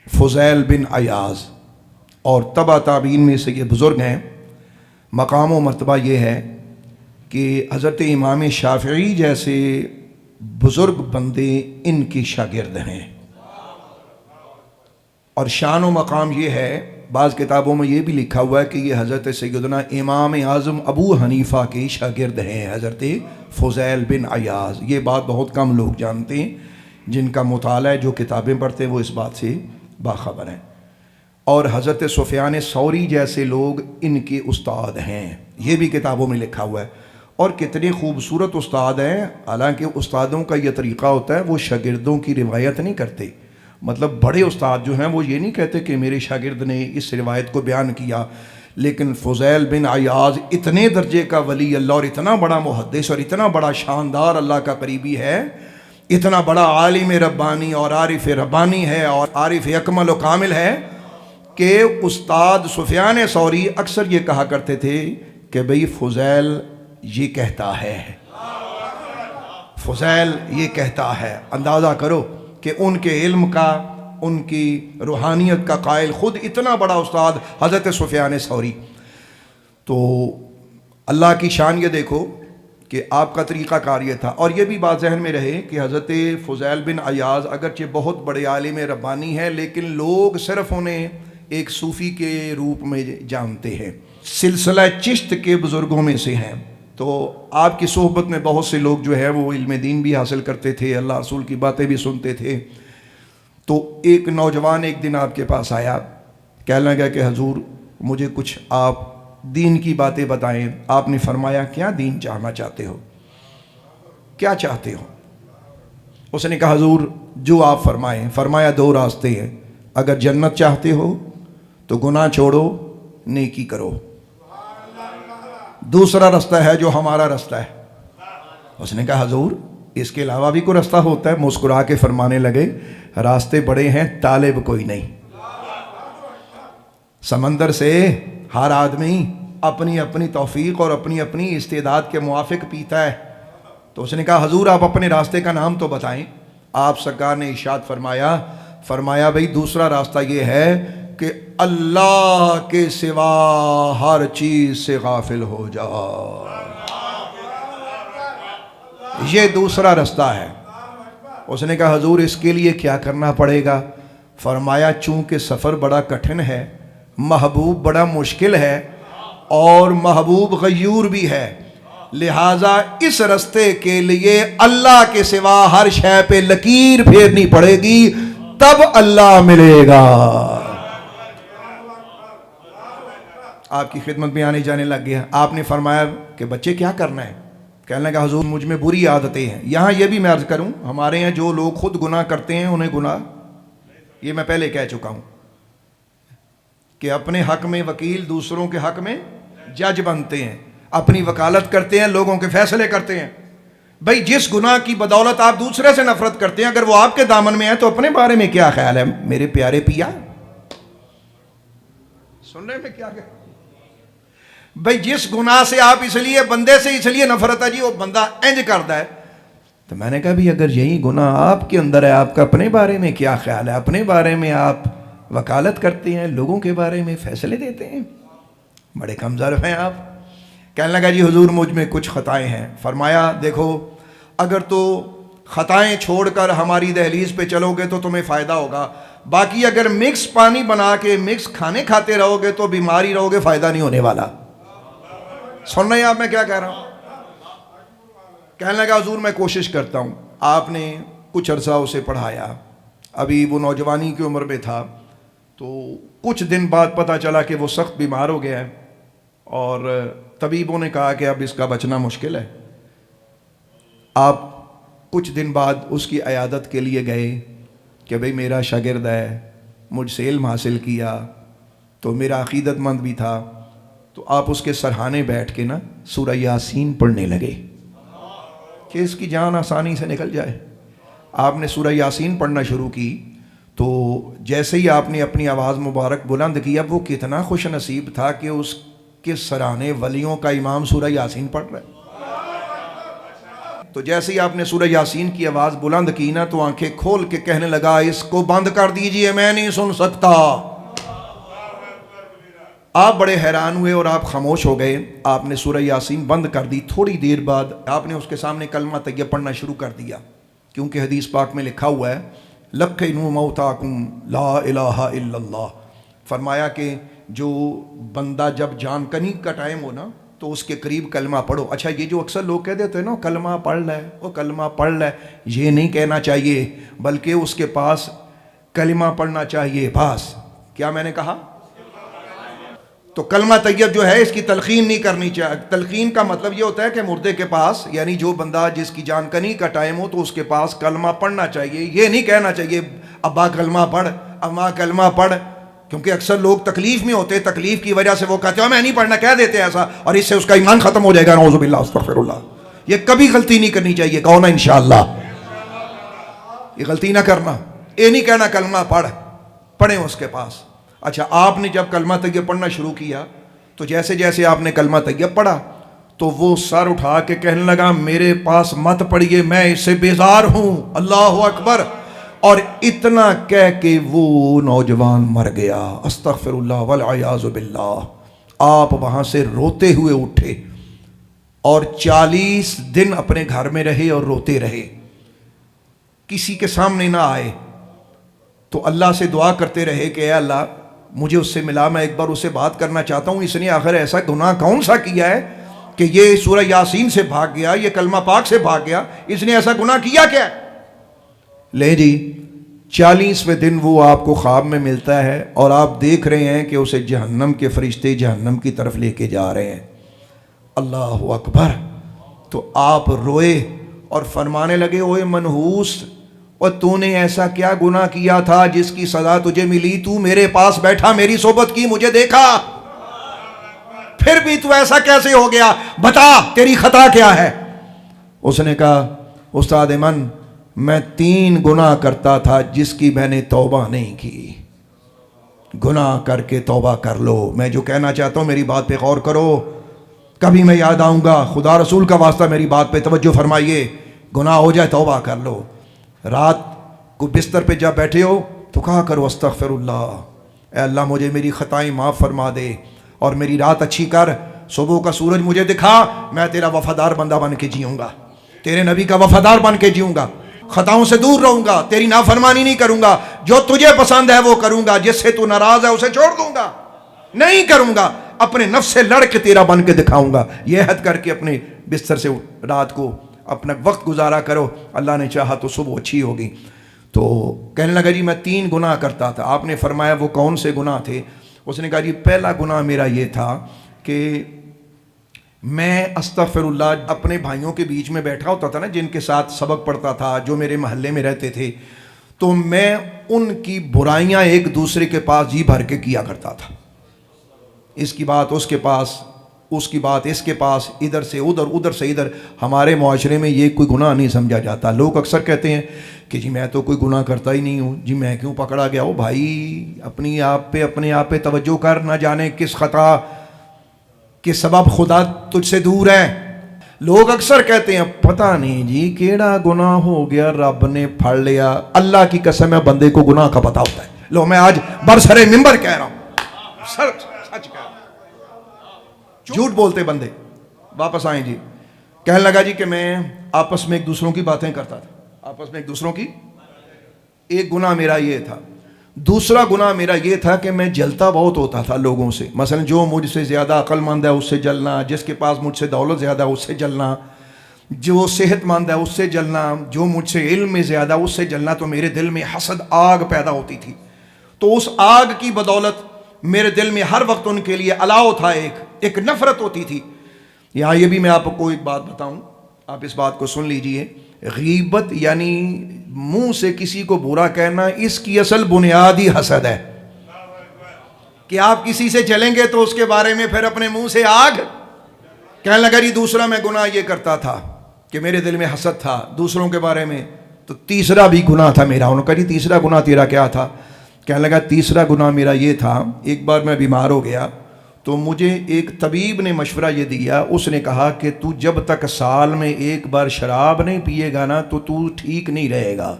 فضیل بن عیاض، اور تبع تابعین میں سے یہ بزرگ ہیں۔ مقام و مرتبہ یہ ہے کہ حضرت امام شافعی جیسے بزرگ بندے ان کے شاگرد ہیں، اور شان و مقام یہ ہے، بعض کتابوں میں یہ بھی لکھا ہوا ہے کہ یہ حضرت سیدنا امام اعظم ابو حنیفہ کے شاگرد ہیں، حضرت فضیل بن عیاض۔ یہ بات بہت کم لوگ جانتے ہیں، جن کا مطالعہ ہے، جو کتابیں پڑھتے ہیں، وہ اس بات سے باخبر ہیں۔ اور حضرت سفیان ثوری جیسے لوگ ان کے استاد ہیں، یہ بھی کتابوں میں لکھا ہوا ہے۔ اور کتنے خوبصورت استاد ہیں، حالانکہ استادوں کا یہ طریقہ ہوتا ہے، وہ شاگردوں کی روایت نہیں کرتے۔ مطلب بڑے استاد جو ہیں وہ یہ نہیں کہتے کہ میرے شاگرد نے اس روایت کو بیان کیا، لیکن فضیل بن عیاض اتنے درجے کا ولی اللہ اور اتنا بڑا محدث اور اتنا بڑا شاندار اللہ کا قریبی ہے، اتنا بڑا عالم ربانی اور عارف ربانی ہے اور عارف اکمل و کامل ہے، کہ استاد سفیان ثوری اکثر یہ کہا کرتے تھے کہ بھئی فضیل یہ کہتا ہے، فضیل یہ کہتا ہے۔ اندازہ کرو کہ ان کے علم کا، ان کی روحانیت کا قائل خود اتنا بڑا استاد حضرت سفیان ثوری۔ تو اللہ کی شان یہ دیکھو کہ آپ کا طریقہ کار یہ تھا۔ اور یہ بھی بات ذہن میں رہے کہ حضرت فضیل بن عیاض اگرچہ بہت بڑے عالم ربانی ہیں، لیکن لوگ صرف انہیں ایک صوفی کے روپ میں جانتے ہیں، سلسلہ چشت کے بزرگوں میں سے ہیں۔ تو آپ کی صحبت میں بہت سے لوگ جو ہے وہ علم دین بھی حاصل کرتے تھے، اللہ رسول کی باتیں بھی سنتے تھے۔ تو ایک نوجوان ایک دن آپ کے پاس آیا، کہنے لگا کہ حضور مجھے کچھ آپ دین کی باتیں بتائیں۔ آپ نے فرمایا کیا دین جاننا چاہتے ہو، کیا چاہتے ہو؟ اس نے کہا حضور جو آپ فرمائیں۔ فرمایا دو راستے ہیں، اگر جنت چاہتے ہو تو گناہ چھوڑو، نیکی کرو، دوسرا رستہ ہے جو ہمارا رستہ ہے۔ اس نے کہا حضور اس کے علاوہ بھی کوئی رستہ ہوتا ہے؟ مسکرا کے فرمانے لگے راستے بڑے ہیں، طالب کوئی نہیں۔ سمندر سے ہر آدمی اپنی اپنی توفیق اور اپنی اپنی استعداد کے موافق پیتا ہے۔ تو اس نے کہا حضور آپ اپنے راستے کا نام تو بتائیں۔ آپ سرکار نے ارشاد فرمایا بھئی دوسرا راستہ یہ ہے کہ اللہ کے سوا ہر چیز سے غافل ہو جاؤ، یہ دوسرا رستہ ہے۔ اس نے کہا حضور اس کے لیے کیا کرنا پڑے گا؟ فرمایا چونکہ سفر بڑا کٹھن ہے، محبوب بڑا مشکل ہے، اور محبوب غیور بھی ہے، لہٰذا اس رستے کے لیے اللہ کے سوا ہر شے پہ لکیر پھیرنی پڑے گی، تب اللہ ملے گا۔ آپ کی خدمت میں آنے جانے لگ گیا۔ آپ نے فرمایا کہ بچے کیا کرنا ہے؟ کہنے لگا حضور مجھ میں بری عادتیں ہیں۔ یہاں یہ بھی میں عرض کروں، ہمارے یہاں جو لوگ خود گناہ کرتے ہیں انہیں گناہ، یہ میں پہلے کہہ چکا ہوں کہ اپنے حق میں وکیل، دوسروں کے حق میں جج بنتے ہیں، اپنی وکالت کرتے ہیں، لوگوں کے فیصلے کرتے ہیں۔ بھئی جس گناہ کی بدولت آپ دوسرے سے نفرت کرتے ہیں، اگر وہ آپ کے دامن میں ہے تو اپنے بارے میں کیا خیال ہے؟ میرے پیارے پیا سننے میں کیا کہ بھئی جس گناہ سے آپ اس لیے بندے سے اس لیے نفرت ہے جی وہ بندہ انج کرتا ہے، تو میں نے کہا بھی اگر یہی گناہ آپ کے اندر ہے، آپ کا اپنے بارے میں کیا خیال ہے؟ اپنے بارے میں آپ وکالت کرتے ہیں، لوگوں کے بارے میں فیصلے دیتے ہیں، بڑے کم ظرف ہیں آپ۔ کہنے لگا جی حضور مجھ میں کچھ خطائیں ہیں۔ فرمایا دیکھو اگر تو خطائیں چھوڑ کر ہماری دہلیز پہ چلو گے تو تمہیں فائدہ ہوگا، باقی اگر مکس پانی بنا کے مکس کھانے کھاتے رہو گے تو بیماری رہو گے، فائدہ نہیں ہونے والا۔ سن رہے ہیں آپ میں کیا کہہ رہا ہوں؟ کہنے لگا حضور میں کوشش کرتا ہوں۔ آپ نے کچھ عرصہ اسے پڑھایا، ابھی وہ نوجوانی کی عمر میں تھا، تو کچھ دن بعد پتہ چلا کہ وہ سخت بیمار ہو گیا ہے، اور طبیبوں نے کہا کہ اب اس کا بچنا مشکل ہے۔ آپ کچھ دن بعد اس کی عیادت کے لیے گئے کہ بھئی میرا شاگرد ہے، مجھ سے علم حاصل کیا، تو میرا عقیدت مند بھی تھا، تو آپ اس کے سرہانے بیٹھ کے نا سورہ یاسین پڑھنے لگے کہ اس کی جان آسانی سے نکل جائے۔ آپ نے سورہ یاسین پڑھنا شروع کی، تو جیسے ہی آپ نے اپنی آواز مبارک بلند کی، اب وہ کتنا خوش نصیب تھا کہ اس کے سرانے ولیوں کا امام سورہ یاسین پڑھ رہا ہے۔ تو جیسے ہی آپ نے سورہ یاسین کی آواز بلند کی نا تو آنکھیں کھول کے کہنے لگا اس کو بند کر دیجئے، میں نہیں سن سکتا۔ آپ بڑے حیران ہوئے اور آپ خاموش ہو گئے۔ آپ نے سورہ یاسین بند کر دی۔ تھوڑی دیر بعد آپ نے اس کے سامنے کلمہ طیب پڑھنا شروع کر دیا، کیونکہ حدیث پاک میں لکھا ہوا ہے لقنوا موتاکم لا الہ الا اللہ، فرمایا کہ جو بندہ جب جان کنی کا ٹائم ہو نا تو اس کے قریب کلمہ پڑھو۔ اچھا یہ جو اکثر لوگ کہہ دیتے ہیں نا کلمہ پڑھ لے، وہ کلمہ پڑھ لے، یہ نہیں کہنا چاہیے، بلکہ اس کے پاس کلمہ پڑھنا چاہیے۔ بس کیا میں نے کہا؟ تو کلمہ طیب جو ہے اس کی تلقین نہیں کرنی چاہیے۔ تلقین کا مطلب یہ ہوتا ہے کہ مردے کے پاس، یعنی جو بندہ جس کی جان کنی کا ٹائم ہو تو اس کے پاس کلمہ پڑھنا چاہیے، یہ نہیں کہنا چاہیے ابا کلمہ پڑھ، اماں کلمہ پڑھ، کیونکہ اکثر لوگ تکلیف میں ہوتے، تکلیف کی وجہ سے وہ کہتے ہیں میں نہیں پڑھنا، کہہ دیتے ہیں ایسا، اور اس سے اس کا ایمان ختم ہو جائے گا، نعوذ باللہ استغفر اللہ۔ یہ کبھی غلطی نہیں کرنی چاہیے، کہو نا انشاءاللہ، یہ غلطی نہ کرنا، یہ نہیں کہنا کلمہ پڑھ، پڑھیں اس کے پاس۔ اچھا آپ نے جب کلمہ طیب پڑھنا شروع کیا تو جیسے جیسے آپ نے کلمہ طیب پڑھا تو وہ سر اٹھا کے کہنے لگا میرے پاس مت پڑھیے، میں اس سے بیزار ہوں، اللہ اکبر، اور اتنا کہہ کے وہ نوجوان مر گیا، استغفر اللہ والعیاذ باللہ۔ آپ وہاں سے روتے ہوئے اٹھے اور 40 دن اپنے گھر میں رہے اور روتے رہے، کسی کے سامنے نہ آئے، تو اللہ سے دعا کرتے رہے کہ اے اللہ مجھے اس سے ملا، میں ایک بار اس سے بات کرنا چاہتا ہوں، اس نے آخر ایسا گناہ کون سا کیا ہے کہ یہ سورہ یاسین سے بھاگ گیا، یہ کلمہ پاک سے بھاگ گیا، اس نے ایسا گناہ کیا کیا ہے؟ لے جی 40ویں دن وہ آپ کو خواب میں ملتا ہے اور آپ دیکھ رہے ہیں کہ اسے جہنم کے فرشتے جہنم کی طرف لے کے جا رہے ہیں، اللہ اکبر۔ تو آپ روئے اور فرمانے لگے اوے منحوس، اور تو نے ایسا کیا گناہ کیا تھا جس کی سزا تجھے ملی؟ تو میرے پاس بیٹھا، میری صحبت کی، مجھے دیکھا، پھر بھی تو ایسا کیسے ہو گیا؟ بتا تیری خطا کیا ہے؟ اس نے کہا استاد ایمن میں 3 گناہ کرتا تھا جس کی میں نے توبہ نہیں کی۔ گناہ کر کے توبہ کر لو، میں جو کہنا چاہتا ہوں میری بات پہ غور کرو، کبھی میں یاد آؤں گا، خدا رسول کا واسطہ میری بات پہ توجہ فرمائیے، گناہ ہو جائے توبہ کر لو۔ رات کو بستر پہ جب بیٹھے ہو تو کہا کرو استغفر اللہ، اے اللہ مجھے میری خطائیں معاف فرما دے اور میری رات اچھی کر، صبح کا سورج مجھے دکھا، میں تیرا وفادار بندہ بن کے جیوں گا، تیرے نبی کا وفادار بن کے جیوں گا، خطاؤں سے دور رہوں گا، تیری نافرمانی نہیں کروں گا، جو تجھے پسند ہے وہ کروں گا، جس سے تو ناراض ہے اسے چھوڑ دوں گا، نہیں کروں گا، اپنے نفس سے لڑ کے تیرا بن کے دکھاؤں گا۔ یہ عہد کر کے اپنے بستر سے رات کو اپنا وقت گزارا کرو، اللہ نے چاہا تو صبح اچھی ہوگی۔ تو کہنے لگا جی میں 3 گناہ کرتا تھا۔ آپ نے فرمایا وہ کون سے گناہ تھے؟ اس نے کہا جی پہلا گناہ میرا یہ تھا کہ میں استغفر اللہ اپنے بھائیوں کے بیچ میں بیٹھا ہوتا تھا نا، جن کے ساتھ سبق پڑھتا تھا، جو میرے محلے میں رہتے تھے، تو میں ان کی برائیاں ایک دوسرے کے پاس جی بھر کے کیا کرتا تھا، اس کی بات اس کے پاس، اس کی بات اس کے پاس، ادھر سے ادھر، ادھر سے ادھر۔ ہمارے معاشرے میں یہ کوئی گناہ نہیں سمجھا جاتا۔ لوگ اکثر کہتے ہیں کہ جی میں تو کوئی گناہ کرتا ہی نہیں ہوں، جی میں کیوں پکڑا گیا ہوں؟ بھائی اپنے آپ پہ توجہ کر، نہ جانے کس خطا کے سبب خدا تجھ سے دور ہے۔ لوگ اکثر کہتے ہیں پتہ نہیں جی کیڑا گناہ ہو گیا رب نے پھڑ لیا۔ اللہ کی قسم ہے بندے کو گناہ کا پتہ ہوتا ہے۔ لو میں آج برسر منبر کہہ رہا ہوں، سچ کہہ رہا ہوں، جھوٹ بولتے بندے۔ واپس آئیں جی، کہنے لگا جی کہ میں آپس میں ایک دوسروں کی باتیں کرتا تھا، آپس میں ایک دوسروں کی، ایک گناہ میرا یہ تھا۔ دوسرا گناہ میرا یہ تھا کہ میں جلتا بہت ہوتا تھا لوگوں سے، مثلا جو مجھ سے زیادہ عقل مند ہے اس سے جلنا، جس کے پاس مجھ سے دولت زیادہ ہے اس سے جلنا، جو صحت مند ہے اس سے جلنا، جو مجھ سے علم میں زیادہ اس سے جلنا۔ تو میرے دل میں حسد آگ پیدا ہوتی تھی، تو اس آگ کی بدولت میرے دل میں ہر وقت ان کے لیے الاؤ تھا، ایک نفرت ہوتی تھی۔ یہاں یہ بھی میں آپ کو ایک بات بتاؤں، آپ اس بات کو سن لیجئے، غیبت یعنی منہ سے کسی کو برا کہنا، اس کی اصل بنیاد ہی حسد ہے، کہ آپ کسی سے چلیں گے تو اس کے بارے میں پھر اپنے منہ سے آگ۔ کہنے لگا جی دوسرا میں گناہ یہ کرتا تھا کہ میرے دل میں حسد تھا دوسروں کے بارے میں۔ تو تیسرا بھی گناہ تھا میرا۔ انہوں نے کہا جی تیسرا گناہ تیرا کیا تھا؟ کہنے لگا تیسرا گناہ میرا یہ تھا، ایک بار میں بیمار ہو گیا تو مجھے ایک طبیب نے مشورہ یہ دیا، اس نے کہا کہ تو جب تک سال میں ایک بار شراب نہیں پیے گا نا تو ٹھیک نہیں رہے گا۔